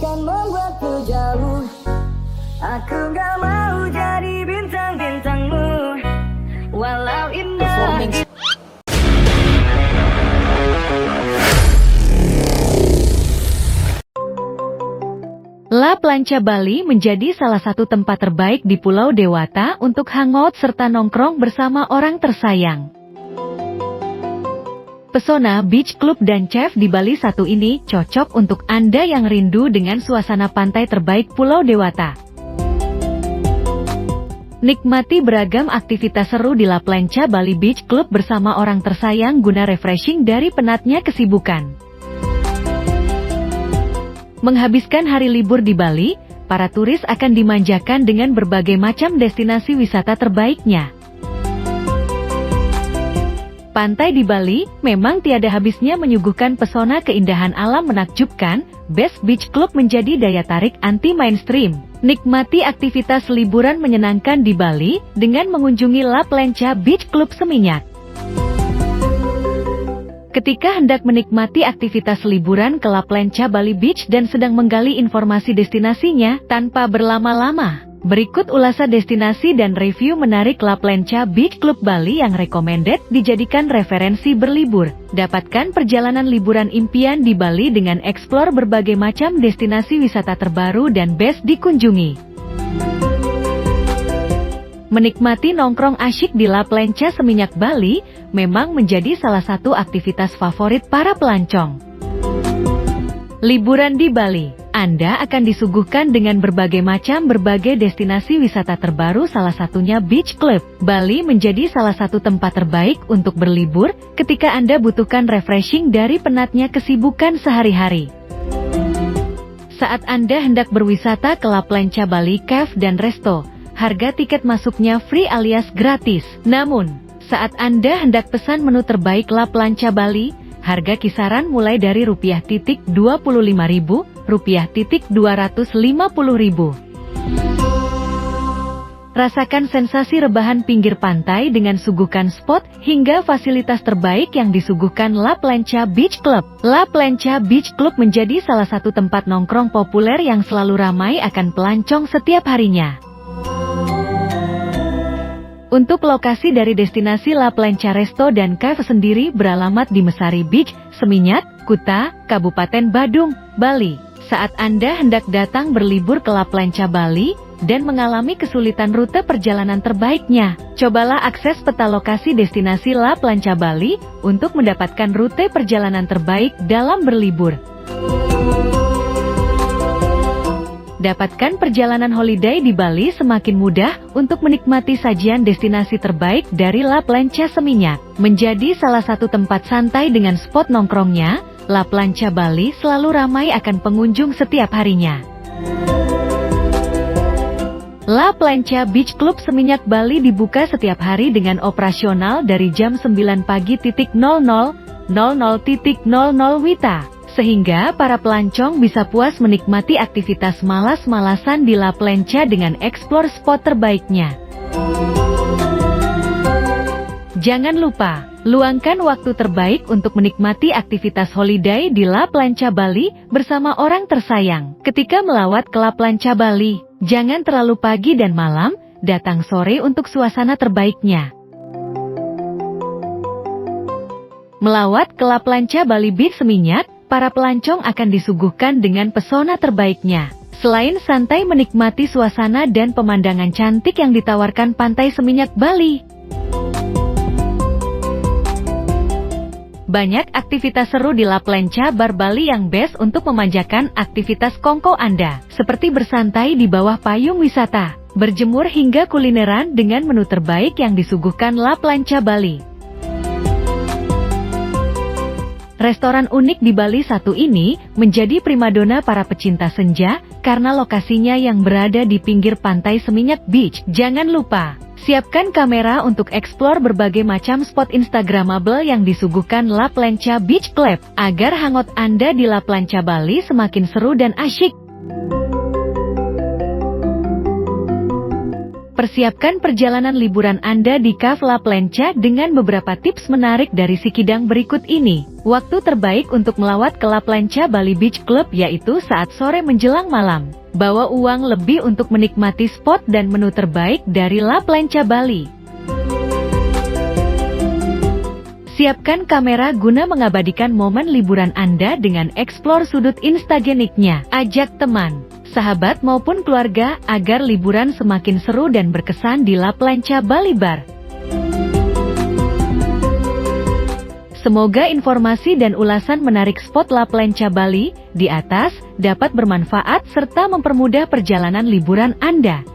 akan membuatku jauh. Aku gak mau jadi bintang-bintangmu, walau indah. La Plancha Bali menjadi salah satu tempat terbaik di Pulau Dewata untuk hangout serta nongkrong bersama orang tersayang. Pesona Beach Club dan Chef di Bali satu ini cocok untuk Anda yang rindu dengan suasana pantai terbaik Pulau Dewata. Nikmati beragam aktivitas seru di La Plancha Bali Beach Club bersama orang tersayang guna refreshing dari penatnya kesibukan. Menghabiskan hari libur di Bali, para turis akan dimanjakan dengan berbagai macam destinasi wisata terbaiknya. Pantai di Bali memang tiada habisnya menyuguhkan pesona keindahan alam menakjubkan. Best Beach Club menjadi daya tarik anti-mainstream. Nikmati aktivitas liburan menyenangkan di Bali dengan mengunjungi La Plancha Beach Club Seminyak. Ketika hendak menikmati aktivitas liburan ke La Plancha Bali Beach dan sedang menggali informasi destinasinya tanpa berlama-lama, berikut ulasan destinasi dan review menarik La Plancha Beach Club Bali yang recommended dijadikan referensi berlibur. Dapatkan perjalanan liburan impian di Bali dengan eksplor berbagai macam destinasi wisata terbaru dan best dikunjungi. Menikmati nongkrong asyik di La Plancha Seminyak Bali memang menjadi salah satu aktivitas favorit para pelancong. Liburan di Bali, Anda akan disuguhkan dengan berbagai destinasi wisata terbaru, salah satunya Beach Club. Bali menjadi salah satu tempat terbaik untuk berlibur ketika Anda butuhkan refreshing dari penatnya kesibukan sehari-hari. Saat Anda hendak berwisata ke La Plancha Bali Cafe dan Resto, harga tiket masuknya free alias gratis. Namun, saat Anda hendak pesan menu terbaik La Plancha Bali, harga kisaran mulai dari Rp25.000, Rp250.000. Rasakan sensasi rebahan pinggir pantai dengan suguhkan spot hingga fasilitas terbaik yang disuguhkan La Plancha Beach Club. La Plancha Beach Club menjadi salah satu tempat nongkrong populer yang selalu ramai akan pelancong setiap harinya. Untuk lokasi dari destinasi La Plancha Resto dan Cafe sendiri beralamat di Mesari Beach, Seminyak, Kuta, Kabupaten Badung, Bali. Saat Anda hendak datang berlibur ke La Plancha Bali dan mengalami kesulitan rute perjalanan terbaiknya, cobalah akses peta lokasi destinasi La Plancha Bali untuk mendapatkan rute perjalanan terbaik dalam berlibur. Dapatkan perjalanan holiday di Bali semakin mudah untuk menikmati sajian destinasi terbaik dari La Plancha Seminyak. Menjadi salah satu tempat santai dengan spot nongkrongnya, La Plancha Bali selalu ramai akan pengunjung setiap harinya. La Plancha Beach Club Seminyak Bali dibuka setiap hari dengan operasional dari jam 9 pagi.00 WITA. Sehingga para pelancong bisa puas menikmati aktivitas malas-malasan di La Plancha dengan eksplor spot terbaiknya. Jangan lupa, luangkan waktu terbaik untuk menikmati aktivitas holiday di La Plancha Bali bersama orang tersayang. Ketika melawat ke La Plancha Bali, jangan terlalu pagi dan malam, datang sore untuk suasana terbaiknya. Melawat ke La Plancha Bali Beach Seminyak, para pelancong akan disuguhkan dengan pesona terbaiknya. Selain santai menikmati suasana dan pemandangan cantik yang ditawarkan pantai Seminyak Bali, banyak aktivitas seru di La Plancha Bar Bali yang best untuk memanjakan aktivitas kongko Anda, seperti bersantai di bawah payung wisata, berjemur hingga kulineran dengan menu terbaik yang disuguhkan La Plancha Bali. Restoran unik di Bali satu ini menjadi primadona para pecinta senja karena lokasinya yang berada di pinggir pantai Seminyak Beach. Jangan lupa, siapkan kamera untuk eksplor berbagai macam spot instagramable yang disuguhkan La Plancha Beach Club agar hangout Anda di La Plancha Bali semakin seru dan asyik. Persiapkan perjalanan liburan Anda di Cave La Plancha dengan beberapa tips menarik dari si Kidang berikut ini. Waktu terbaik untuk melawat ke La Plancha Bali Beach Club yaitu saat sore menjelang malam. Bawa uang lebih untuk menikmati spot dan menu terbaik dari La Plancha Bali. Siapkan kamera guna mengabadikan momen liburan Anda dengan eksplor sudut instageniknya. Ajak teman, sahabat maupun keluarga agar liburan semakin seru dan berkesan di La Plancha Bali Bar. Semoga informasi dan ulasan menarik spot La Plancha Bali di atas dapat bermanfaat serta mempermudah perjalanan liburan Anda.